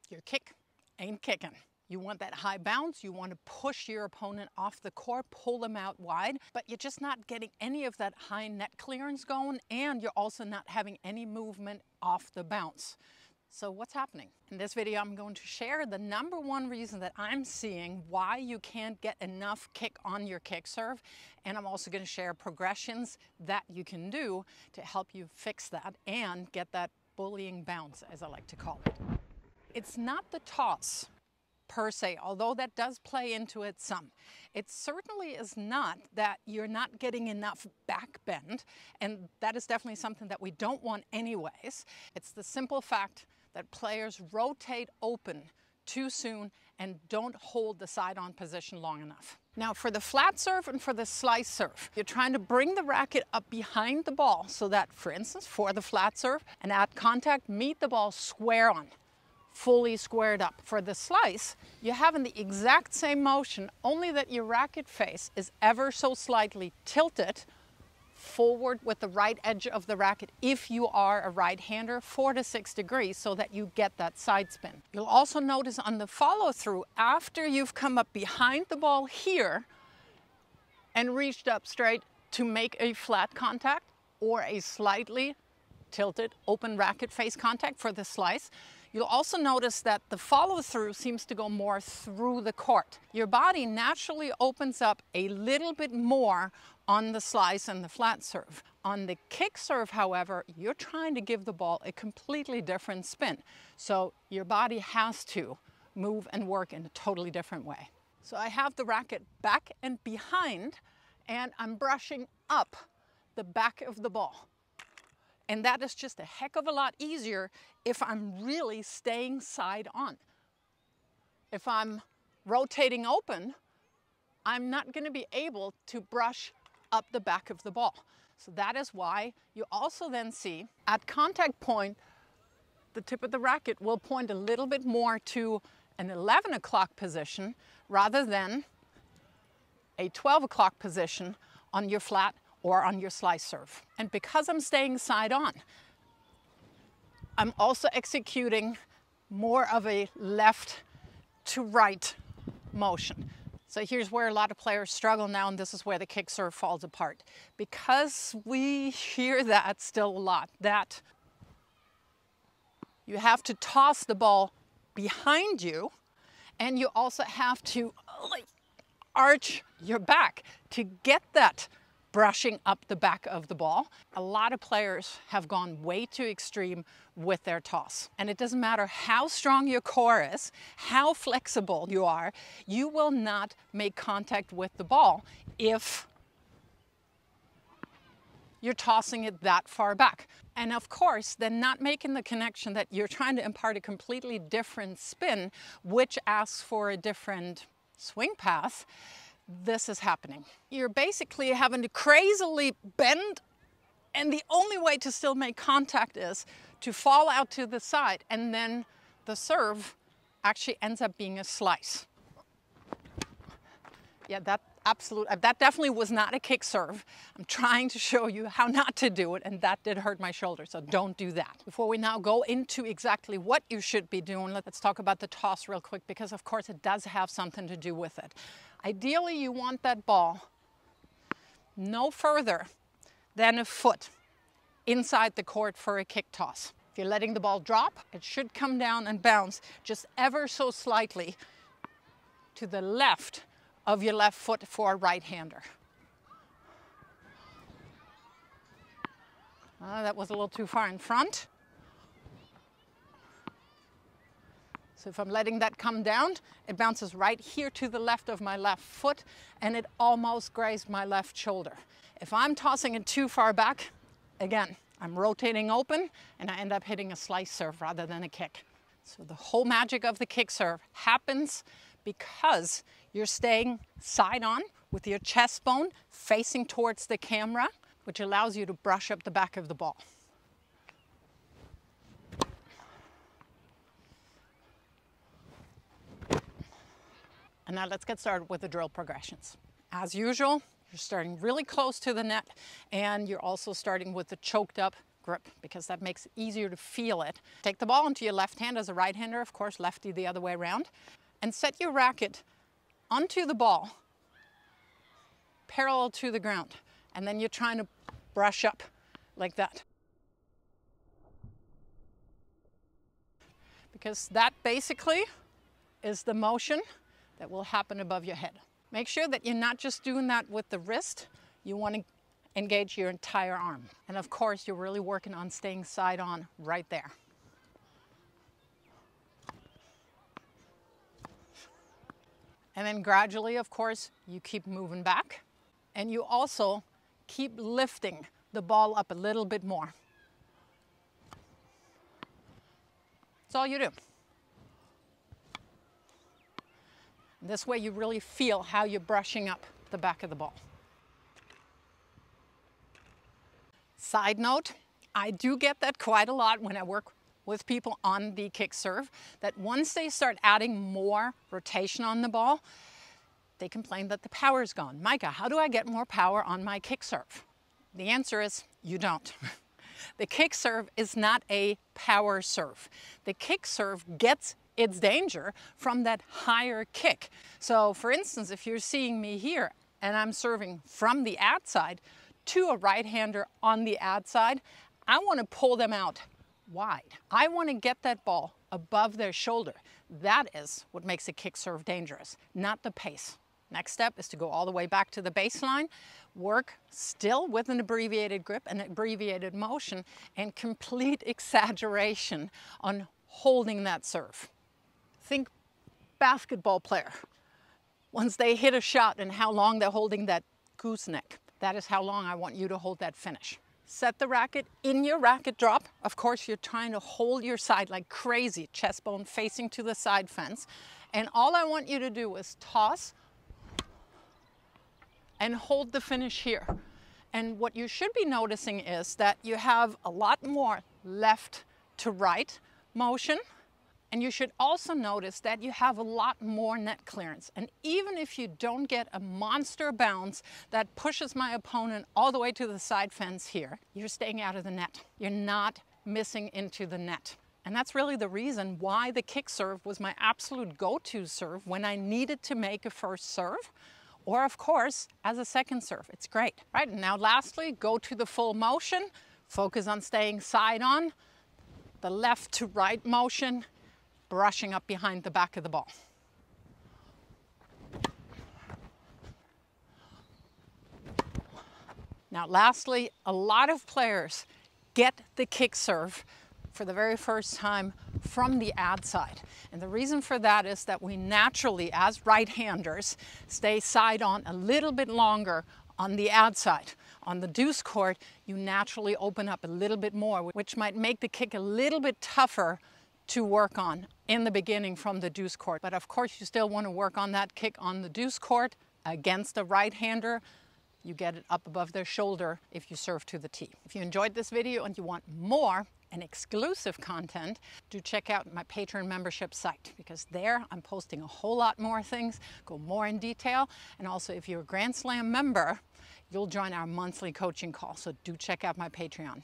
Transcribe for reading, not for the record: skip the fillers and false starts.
Your kick ain't kicking. You want that high bounce, you want to push your opponent off the court, pull them out wide, but you're just not getting any of that high net clearance going, and you're also not having any movement off the bounce. So what's happening? In this video, I'm going to share the #1 reason that I'm seeing why you can't get enough kick on your kick serve, and I'm also going to share progressions that you can do to help you fix that and get that bullying bounce, as I like to call it. It's not the toss per se, although that does play into it some. It certainly is not that you're not getting enough back bend, and that is definitely something that we don't want anyways. It's the simple fact that players rotate open too soon and don't hold the side-on position long enough. Now for the flat serve and for the slice serve, you're trying to bring the racket up behind the ball so that, for instance, for the flat serve, and at contact, meet the ball square on, fully squared up. For the slice, you're having the exact same motion, only that your racket face is ever so slightly tilted forward with the right edge of the racket if you are a right-hander, 4 to 6 degrees, so that you get that side spin. You'll also notice on the follow-through, after you've come up behind the ball here and reached up straight to make a flat contact or a slightly tilted open racket face contact for the slice, you'll also notice that the follow-through seems to go more through the court. Your body naturally opens up a little bit more on the slice and the flat serve. On the kick serve, however, you're trying to give the ball a completely different spin. So your body has to move and work in a totally different way. So I have the racket back and behind, and I'm brushing up the back of the ball. And that is just a heck of a lot easier if I'm really staying side on. If I'm rotating open, I'm not going to be able to brush up the back of the ball. So that is why you also then see at contact point, the tip of the racket will point a little bit more to an 11 o'clock position rather than a 12 o'clock position on your flat or on your slice serve. And because I'm staying side on, I'm also executing more of a left to right motion. So here's where a lot of players struggle now, and this is where the kick serve falls apart. Because we hear that still a lot, that you have to toss the ball behind you, and you also have to arch your back to get that brushing up the back of the ball. A lot of players have gone way too extreme with their toss. And it doesn't matter how strong your core is, how flexible you are, you will not make contact with the ball if you're tossing it that far back. And of course, then not making the connection that you're trying to impart a completely different spin, which asks for a different swing path. This is happening. You're basically having to crazily bend, and the only way to still make contact is to fall out to the side, and then the serve actually ends up being a slice. Yeah, that definitely was not a kick serve. I'm trying to show you how not to do it, and that did hurt my shoulder, so don't do that. Before we now go into exactly what you should be doing, let's talk about the toss real quick, because of course it does have something to do with it. Ideally, you want that ball no further than a foot inside the court for a kick toss. If you're letting the ball drop, it should come down and bounce just ever so slightly to the left of your left foot for a right-hander. That was a little too far in front. So if I'm letting that come down, it bounces right here to the left of my left foot, and it almost grazed my left shoulder. If I'm tossing it too far back, again, I'm rotating open, and I end up hitting a slice serve rather than a kick. So the whole magic of the kick serve happens because you're staying side on with your chest bone facing towards the camera, which allows you to brush up the back of the ball. And now let's get started with the drill progressions. As usual, you're starting really close to the net, and you're also starting with the choked up grip because that makes it easier to feel it. Take the ball into your left hand as a right-hander, of course, lefty the other way around, and set your racket onto the ball, parallel to the ground. And then you're trying to brush up like that. Because that basically is the motion that will happen above your head. Make sure that you're not just doing that with the wrist. You want to engage your entire arm. And of course, you're really working on staying side on right there. And then gradually, of course, you keep moving back. And you also keep lifting the ball up a little bit more. That's all you do. This way you really feel how you're brushing up the back of the ball. Side note, I do get that quite a lot when I work with people on the kick serve, that once they start adding more rotation on the ball, they complain that the power is gone. Meike, how do I get more power on my kick serve? The answer is you don't. The kick serve is not a power serve. The kick serve gets its danger from that higher kick. So for instance, if you're seeing me here and I'm serving from the ad side to a right-hander on the ad side, I want to pull them out wide. I want to get that ball above their shoulder. That is what makes a kick serve dangerous, not the pace. Next step is to go all the way back to the baseline, work still with an abbreviated grip and abbreviated motion, and complete exaggeration on holding that serve. Think basketball player. Once they hit a shot and how long they're holding that gooseneck, that is how long I want you to hold that finish. Set the racket in your racket drop. Of course, you're trying to hold your side like crazy, chest bone facing to the side fence. And all I want you to do is toss and hold the finish here. And what you should be noticing is that you have a lot more left to right motion. And you should also notice that you have a lot more net clearance. And even if you don't get a monster bounce that pushes my opponent all the way to the side fence here, you're staying out of the net. You're not missing into the net. And that's really the reason why the kick serve was my absolute go-to serve when I needed to make a first serve, or of course, as a second serve. It's great. Right, and now lastly, go to the full motion, focus on staying side on, the left to right motion, brushing up behind the back of the ball. Now lastly, a lot of players get the kick serve for the very first time from the ad side. And the reason for that is that we naturally, as right-handers, stay side on a little bit longer on the ad side. On the deuce court, you naturally open up a little bit more, which might make the kick a little bit tougher to work on in the beginning from the deuce court. But of course, you still want to work on that kick on the deuce court against a right-hander. You get it up above their shoulder if you serve to the tee. If you enjoyed this video and you want more and exclusive content, do check out my Patreon membership site, because there I'm posting a whole lot more things, go more in detail. And also, if you're a Grand Slam member, you'll join our monthly coaching call. So do check out my Patreon.